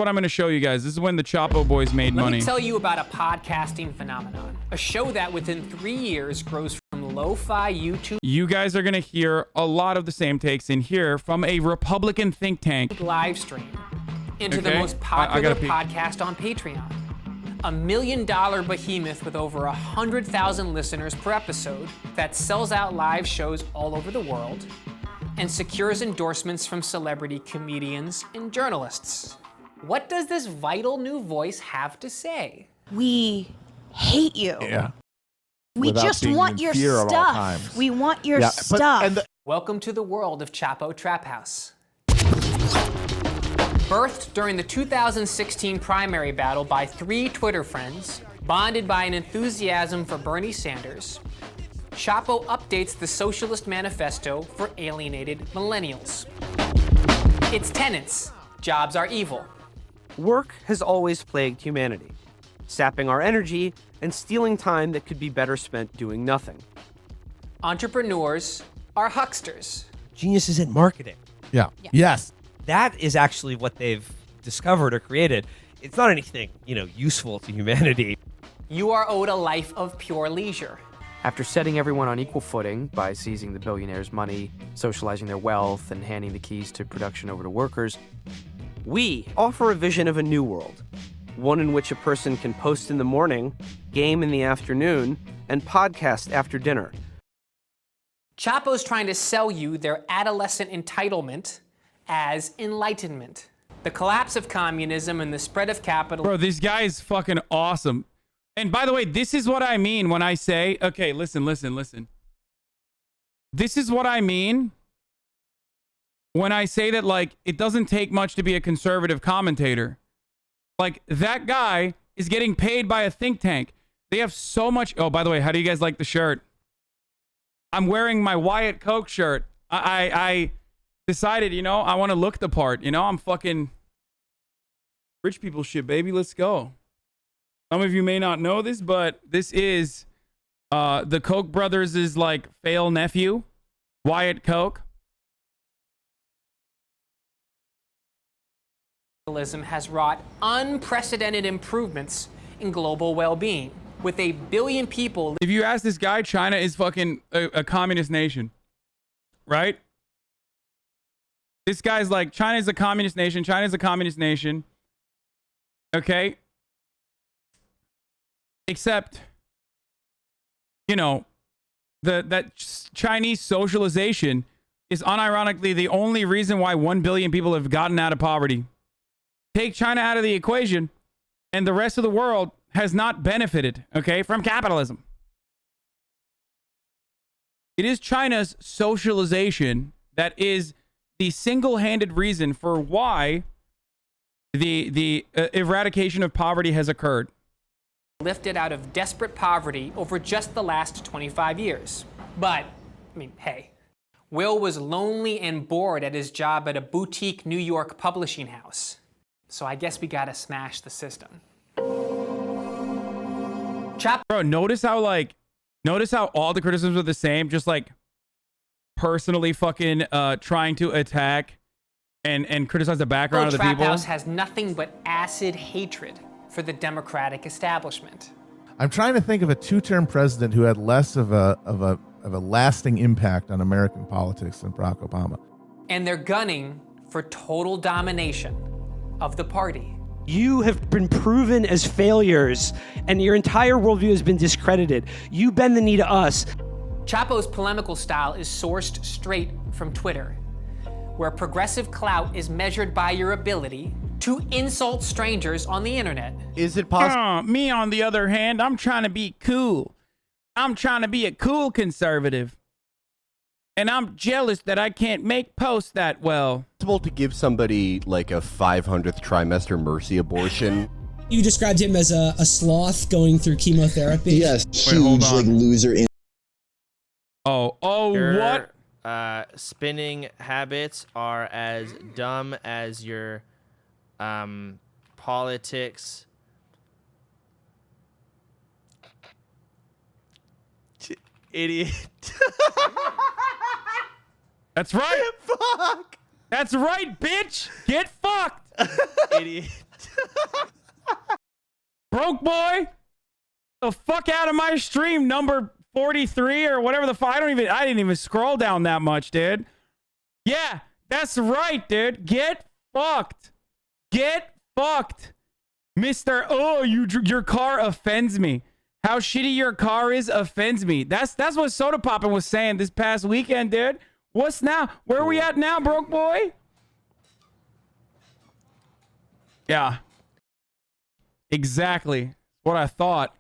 what I'm going to show you guys. This is when the Chapo boys made money. Let me tell you about a podcasting phenomenon. A show that within 3 years grows from lo-fi YouTube. You guys are going to hear a lot of the same takes in here from a Republican think tank. Live stream into the most popular podcast on Patreon. $1 million behemoth with over 100,000 listeners per episode that sells out live shows all over the world and secures endorsements from celebrity comedians and journalists. What does this vital new voice have to say? We hate you. Yeah. We Without just being want in your fear at all stuff. times. We want your stuff. Welcome to the world of Chapo Trap House. Birthed during the 2016 primary battle by 3 Twitter friends, bonded by an enthusiasm for Bernie Sanders, Chapo updates the Socialist Manifesto for alienated millennials. Its tenets: jobs are evil. Work has always plagued humanity, sapping our energy and stealing time that could be better spent doing nothing. Entrepreneurs are hucksters. Geniuses in marketing. Yeah. Yes. That is actually what they've discovered or created. It's not anything, useful to humanity. You are owed a life of pure leisure. After setting everyone on equal footing by seizing the billionaires' money, socializing their wealth, and handing the keys to production over to workers, we offer a vision of a new world, one in which a person can post in the morning, game in the afternoon, and podcast after dinner. Chapo's trying to sell you their adolescent entitlement as enlightenment. The collapse of communism and the spread of capital. Bro, this guy is fucking awesome. And by the way, this is what I mean when I say, okay, listen. This is what I mean when I say that, like, it doesn't take much to be a conservative commentator. Like, that guy is getting paid by a think tank. They have so much. Oh, by the way, how do you guys like the shirt? I'm wearing my Wyatt Coke shirt. I decided, I want to look the part. I'm fucking rich people shit, baby. Let's go. Some of you may not know this, but this is the Koch brothers' like fail nephew, Wyatt Coke. Capitalism has wrought unprecedented improvements in global well-being. With 1 billion people. If you ask this guy, China is fucking a communist nation, right? This guy's like, China is a communist nation. China's a communist nation. Okay. Except, that Chinese socialization is unironically the only reason why 1 billion people have gotten out of poverty. Take China out of the equation, and the rest of the world has not benefited, okay, from capitalism. It is China's socialization that is the single-handed reason for why the eradication of poverty has occurred. Lifted out of desperate poverty over just the last 25 years. But, hey, Will was lonely and bored at his job at a boutique New York publishing house. So I guess we gotta smash the system. Bro, notice how all the criticisms are the same, just like personally fucking trying to attack and criticize the background of the people. Trap House has nothing but acid hatred for the Democratic establishment. I'm trying to think of a 2-term president who had less of a lasting impact on American politics than Barack Obama. And they're gunning for total domination of the party. You have been proven as failures, and your entire worldview has been discredited. You bend the knee to us. Chapo's polemical style is sourced straight from Twitter, where progressive clout is measured by your ability to insult strangers on the internet. Is it possible? Me, on the other hand, I'm trying to be cool. I'm trying to be a cool conservative. And I'm jealous that I can't make posts that well. Possible to give somebody like a 500th trimester mercy abortion? You described him as a sloth going through chemotherapy. Yes, huge like loser. What? Spinning habits are as dumb as your politics. Idiot. That's right. Fuck. That's right, bitch. Get fucked. Idiot. broke boy. The fuck out of my stream, number 43 or whatever the fuck. I didn't even scroll down that much, dude. Yeah, that's right, dude. Get fucked. Get fucked. Mr. Oh, your car offends me. How shitty your car is offends me. That's what Soda Poppin' was saying this past weekend, dude. What's now? Where are we at now, broke boy? Yeah. Exactly. What I thought.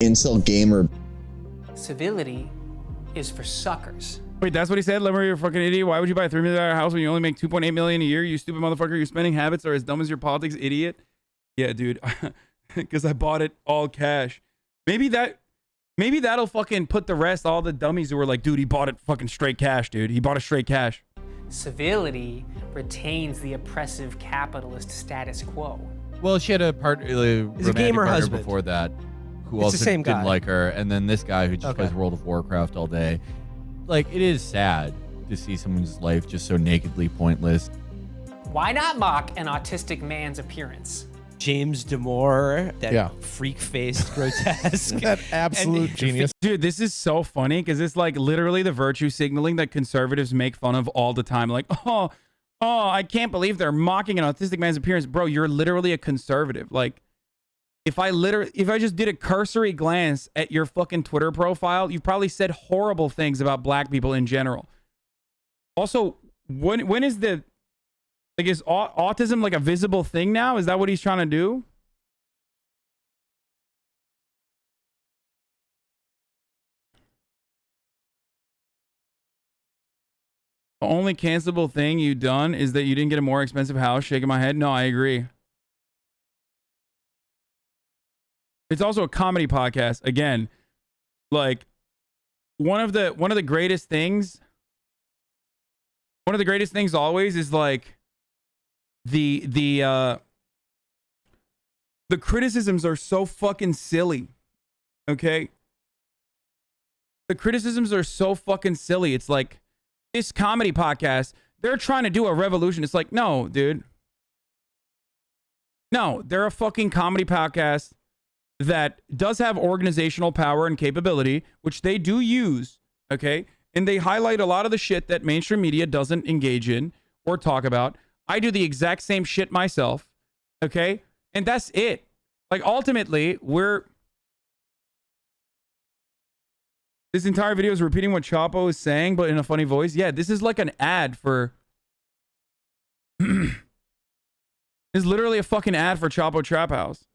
Incel gamer. Civility is for suckers. Wait, that's what he said? Lemmer, you're a fucking idiot. Why would you buy a $3 million house when you only make $2.8 million a year? You stupid motherfucker. Your spending habits are as dumb as your politics, idiot. Yeah, dude. Because I bought it all cash. Maybe that'll fucking put the rest, all the dummies who were like, dude, he bought it fucking straight cash, dude. He bought it straight cash. Civility retains the oppressive capitalist status quo. Well, she had a He's a gamer husband before that who It's also the same didn't guy. like her, and then this guy who just plays World of Warcraft all day. Like, it is sad to see someone's life just so nakedly pointless. Why not mock an autistic man's appearance? James Damore, that freak-faced grotesque. That absolute genius. Dude, this is so funny because it's like literally the virtue signaling that conservatives make fun of all the time. Like, oh, I can't believe they're mocking an autistic man's appearance. Bro, you're literally a conservative. Like, if I just did a cursory glance at your fucking Twitter profile, you've probably said horrible things about black people in general. Also, when is the... Like, is autism like a visible thing now? Is that what he's trying to do? The only cancelable thing you've done is that you didn't get a more expensive house. Shaking my head. No, I agree. It's also a comedy podcast. Again, like one of the greatest things always is like the criticisms are so fucking silly. Okay? The criticisms are so fucking silly. It's like this comedy podcast, they're trying to do a revolution. It's like, no, dude. No, they're a fucking comedy podcast that does have organizational power and capability, which they do use, okay? And they highlight a lot of the shit that mainstream media doesn't engage in or talk about. I do the exact same shit myself, okay? And that's it. Like, ultimately, this entire video is repeating what Chapo is saying, but in a funny voice. Yeah, this is like an ad for... This is literally a fucking ad for Chapo Trap House.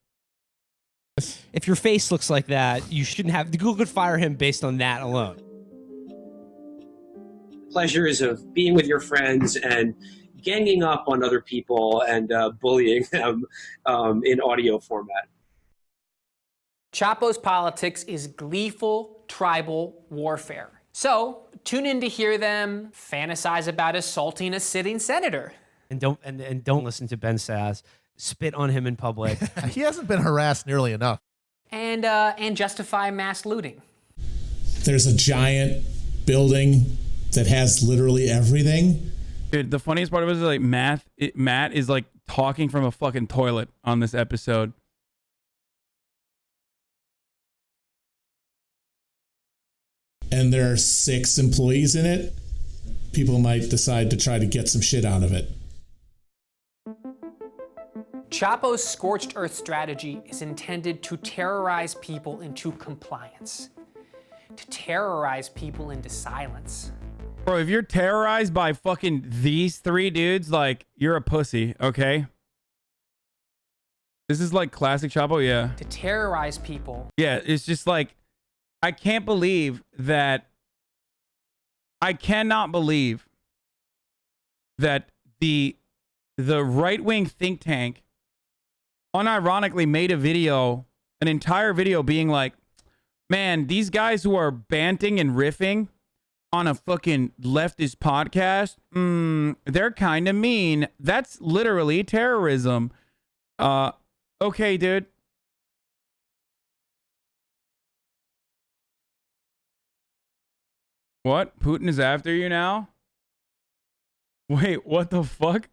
If your face looks like that, you shouldn't have... Google could fire him based on that alone. Pleasures of being with your friends and ganging up on other people and bullying them in audio format. Chapo's politics is gleeful tribal warfare. So tune in to hear them fantasize about assaulting a sitting senator. And don't listen to Ben Sass spit on him in public. He hasn't been harassed nearly enough. And justify mass looting. There's a giant building that has literally everything. Dude, the funniest part of it is like Matt is like talking from a fucking toilet on this episode. And there are 6 employees in it. People might decide to try to get some shit out of it. Chapo's scorched earth strategy is intended to terrorize people into compliance, to terrorize people into silence. Bro, if you're terrorized by fucking these 3 dudes, like, you're a pussy, okay? This is like classic Chapo, yeah. To terrorize people. Yeah, it's just like, I cannot believe that the right-wing think tank unironically made a video, an entire video being like, man, these guys who are banting and riffing on a fucking leftist podcast, they're kind of mean. That's literally terrorism. Okay, dude. What? Putin is after you now? Wait, what the fuck?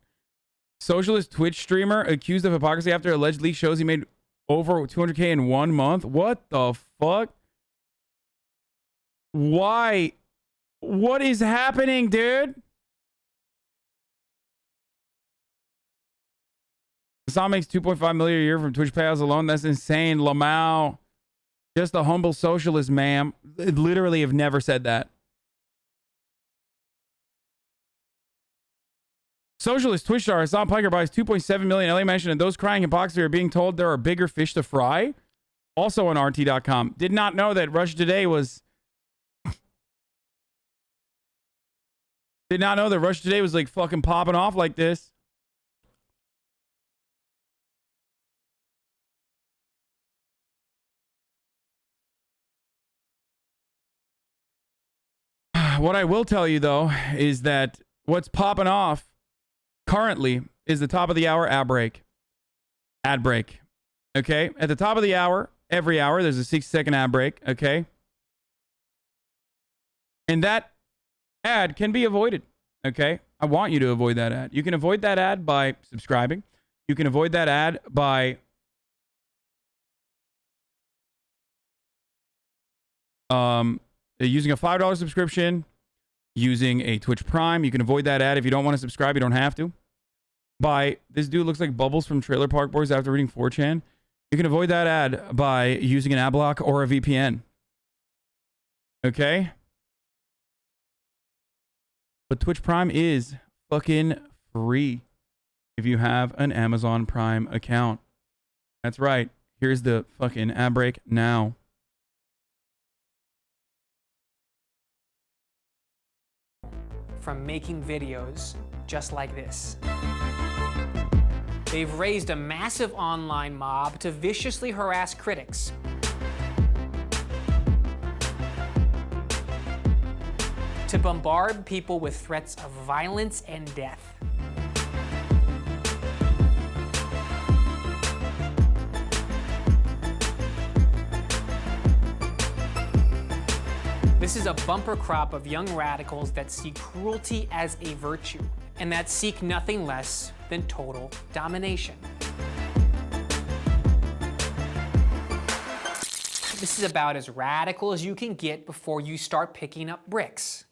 Socialist Twitch streamer accused of hypocrisy after alleged leak shows he made over 200K in 1 month? What the fuck? Why? What is happening, dude? Hassan makes 2.5 million a year from Twitch payouts alone. That's insane. Lamau. Just a humble socialist, ma'am. Literally have never said that. Socialist Twitch star Hassan Piker buys 2.7 million LA mansion, and those crying hypocrisy are being told there are bigger fish to fry. Also on RT.com. Did not know that Russia Today was... Did not know that Russia Today was like fucking popping off like this. What I will tell you, though, is that what's popping off currently is the top of the hour ad break. Ad break. Okay? At the top of the hour, every hour, there's a 60-second ad break. Okay? And that ad can be avoided. Okay? I want you to avoid that ad. You can avoid that ad by subscribing. You can avoid that ad by using a $5 subscription, using a Twitch Prime. You can avoid that ad. If you don't want to subscribe, you don't have to. By this dude looks like Bubbles from Trailer Park Boys after reading 4chan. You can avoid that ad by using an ad block or a VPN. Okay? But Twitch Prime is fucking free if you have an Amazon Prime account. That's right. Here's the fucking ad break now. From making videos just like this. They've raised a massive online mob to viciously harass critics. To bombard people with threats of violence and death. This is a bumper crop of young radicals that see cruelty as a virtue, and that seek nothing less than total domination. This is about as radical as you can get before you start picking up bricks.